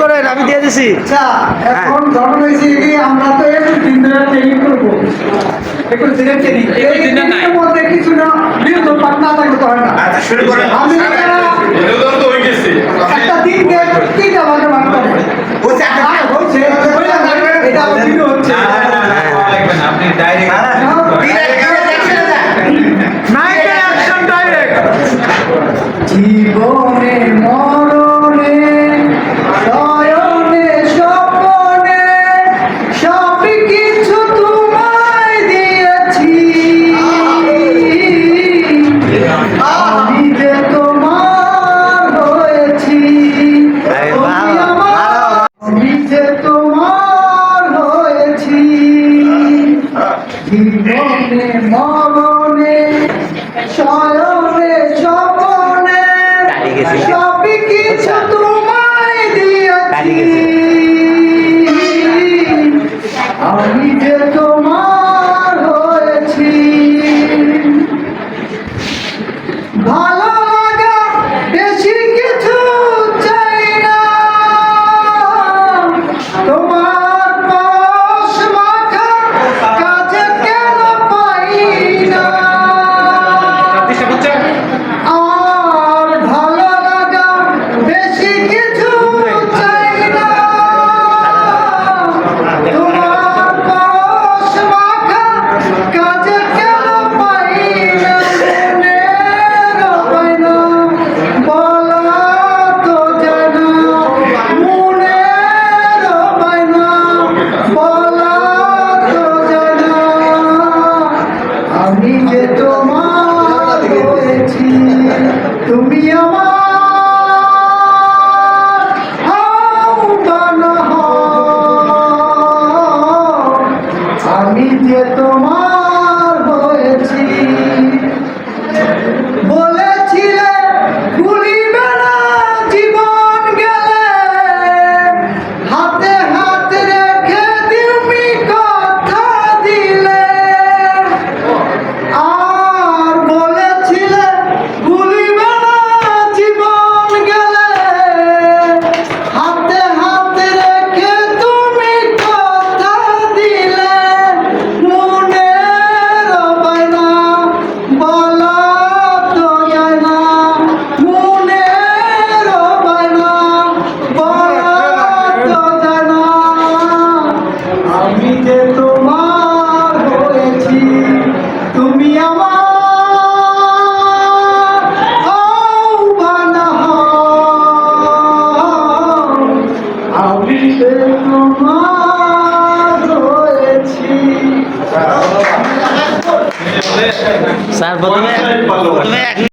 করেন, আমি দিয়ে দিছি। আচ্ছা এখন ঘটনা হয়েছে কি আমরা তো একটু দিন ধরে ট্রেনিং করবো, একটু দিনের ট্রেনিং এর মধ্যে কিছু না বিরত পাঠ না থাকলে তো হয় না। আচ্ছা শুরু করেন। আমি বিনোদন তো হয়ে গেছে। একটা দিনকে 3টা ভাগে ভাগ করবো। হচ্ছে একটা হচ্ছে এটা আবার ভিডিও হচ্ছে আপনি ডাইরেক্ট জীবনে মরণে শয়নে স্বপনে সব কিছু তোমায় দিয়েছি, আমি যে তোমার হয়েছি, তুমি আমার, আমি যে তোমার হয়েছি। জীবনে মরণে শয়নে স্বপনে সব কিছু তোমায় দিয়েছি, আমি যে তোমার হয়েছি। ভালো লাগা বেশি কিছু চাই না, তোমার পাশ মাখা কাজে কেন পাই না। আর ভালো লাগা বেশি কিছু চাই না, তোমার পাশ মাখা কাজে কেন পাই না। মনের পাই না বলা তো যায় না, মনের পাই না বলা তো যায় না, আমি যে তোমার হয়েছি, তুমি আমার আহ্বান হও, আমি যে তোমার হয়েছি। বলেছিলে ভুলিবে না জীবন গেলে, হাতে হাত রেখে তুমি কথা দিলে, আর বলেছিলে ভুলিবে না জীবন গেলে, হাতে হাত রেখে তুমি কথা দিলে, মনের বায়না বলা তো যায় না, মনের বায়না বলা তো যায় না, আমি যে তোমার হয়েছি, তুমি আমার আহ্বান হও, আমি যে তোমার হয়েছি। স্যার প্রথমে